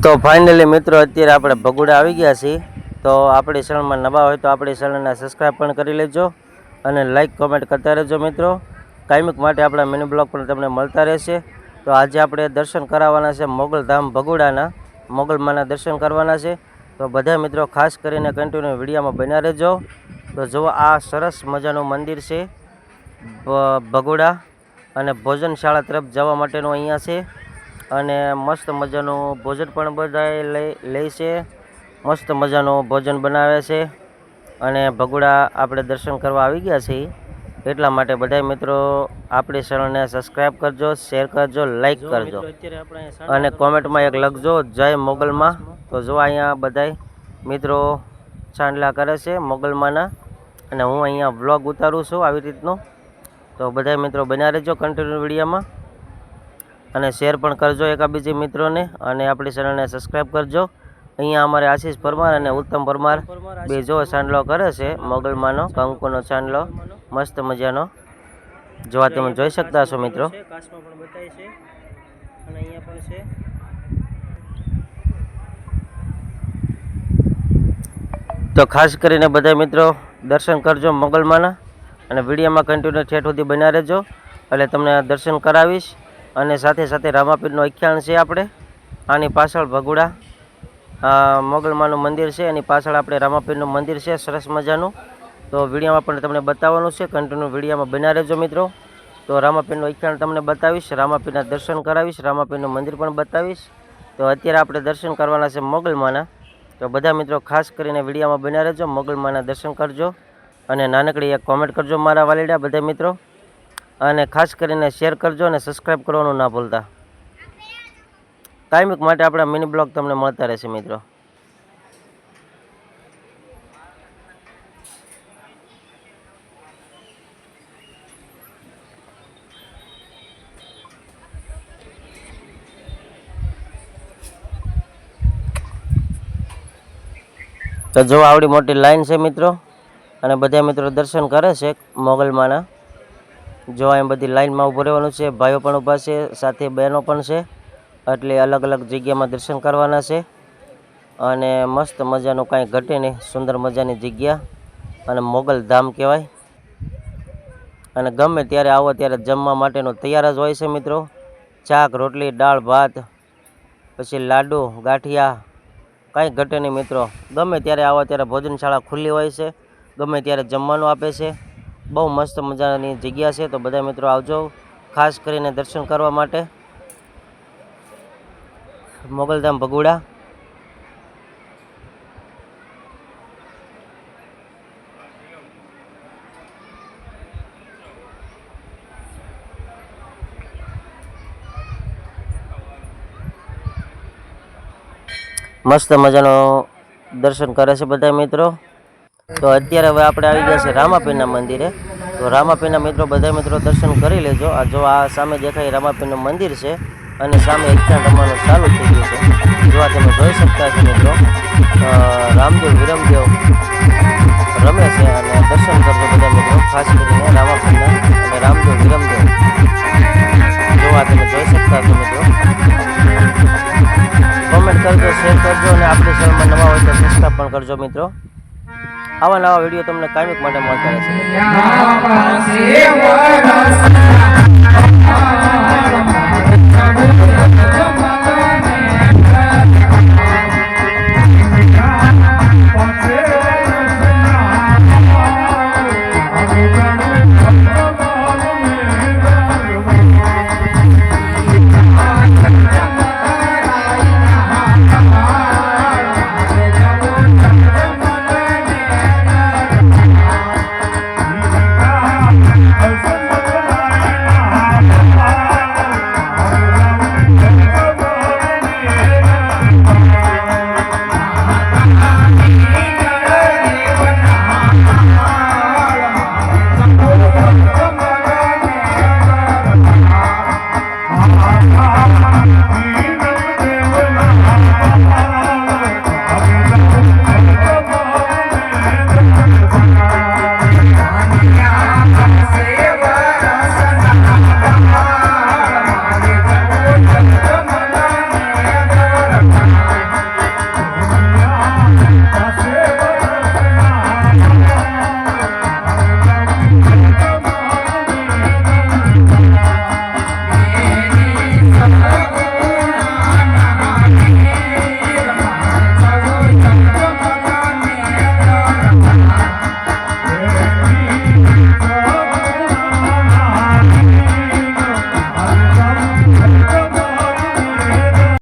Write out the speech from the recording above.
तो फाइनली मित्रों अत्यारे आपणे भगुड़ा आवी गया छीए। तो आपणी चैनल में नवा होय तो आपणी चैनल ने सब्सक्राइब पण करी लेजो अने लाइक कमेंट करता रहेजो मित्रों। कायमिक माटे आपणा मिनी ब्लॉग पण तमने मळता रहेशे। तो आज आपणे दर्शन करावाना छे मोगलधाम भगुड़ाना, मोगलमाना दर्शन करवाना छे। तो बधा मित्रों खास करीने कंटिन्यू विडियो में बन्या रहेजो। तो जो आ सरस मजानुं मंदिर छे भगुड़ा अने भोजनशाला तरफ जवा माटेनुं अहींया छे अने मस्त मजानुं भोजन पण बधाए लई छे। मस्त मजानुं भोजन बनावे छे अने भगुड़ा आपणे दर्शन करवा आवी गया छीए એટલા માટે બધા મિત્રો આપણી ચેનલને સબસ્ક્રાઇબ કરજો, શેર કરજો, લાઈક કરજો અને કોમેન્ટમાં એક લખજો જય મોગલમાં। તો જો અહીંયા બધાય મિત્રો ચાંદલા કરે છે મોગલમાંના અને હું અહીંયા વ્લોગ ઉતારું છું આવી રીતનું। તો બધા મિત્રો બન્યા રહેજો કન્ટિન્યુ વિડીયોમાં અને શેર પણ કરજો એકાબીજી મિત્રોને અને આપણી ચેનલને સબસ્ક્રાઇબ કરજો। અહીંયા અમારે આશીષ પરમાર અને ઉત્તમ પરમાર બે જો ચાંદલો કરે છે મોગલમાંનો કંકુનો ચાંદલો मस्त मजानो जोवा तमे जोई शकता छो मित्रों। तो खास करीने बधाय मित्रों दर्शन करजो मोगलमाना अने विडियो में कंटिन्यू ठेठ सुधी बन्या रहेजो એટલે તમને દર્શન કરાવીશ। અને સાથે સાથે રામાપીરનો આખ્યાન છે આપણે આની પાછળ ભગુડા મોગલમાનું મંદિર છે એની પાછળ આપણે રામાપીરનું મંદિર છે સરસ મજાનું। तो विडियो में पण तमने बताववानुं छे कंटिन्यू विडियो में बन्या रहेजो मित्रों। तो रामापीरनो आख्यान तमने बतावीश, रामापीरना दर्शन करावीश, रामापीरनुं मंदिर पण बतावीश। तो अत्यारे आपणे दर्शन करवाना छे मोगलमाना। तो बधा मित्रों खास करीने विडियो में बन्या रहेजो, मोगलमाना दर्शन करजो अने नानकड़ी एक कॉमेंट करजो मारा वालीडा बधा मित्रों अने खास करीने शेर करजो अने सब्सक्राइब करवानुं ना भूलता। कायमिक माटे आपणा मिनी ब्लॉग तमने मळता रहेशे मित्रों। तो जो आवड़ी मोटी लाइन से मित्रों अने बधा मित्रों दर्शन करे छे मोगलमाना। जो अहीं बधी लाइन में ऊभुं रहेवानुं छे, भाईओ पण ऊभा छे, साथे बहनों पण छे, एटले अलग अलग जग्या में दर्शन करवाना छे अने मस्त मजानुं कांई घटे नहीं, सुंदर मजानी जग्या अने मोगलधाम कहेवाय। अने गमे त्यारे आवो त्यारे जमवा माटेनुं तैयार ज होय छे मित्रों। शाक रोटली दाळ भात पछी लाडू गाठिया कांई घटे नहीं मित्रों। गमे त्यारे आवा त्यारे भोजनशाला खुली होय छे, गमे त्यारे जमवानुं आपे छे। बहु मस्त मजानी जग्या छे। तो बधा मित्रों आवजो खास करीने दर्शन करवा माटे मोगलधाम भगुड़ा। मस्त मजानो दर्शन करे छे बधा मित्रों। तो अत्यारे हवे आपणे आवी गया छे रामापीरना मंदिरे। तो रामापीरना मित्रों बधा मित्रों दर्शन करी लेजो। आ जो आ सामे देखाय रामापीरनुं मंदिर छे अने सामे आख्यान रमवानुं चालू थई गयुं छे। जो आ तमे जोई शकता छो मित्रों रामदेव विरमदेव रमे छे अने दर्शन करजो बधा मित्रों खास करीने रामापीरना अने रामदेव विरमदेव जो आ तमे जोई शकता छो मित्रों। कमेंट करजो, शेर करजो और आपणी चैनल में नवा होय तो सब्सक्राइब पण करजो मित्रों। आवा नवा विडियो तमने कायमिक माटे मळता रहेशे।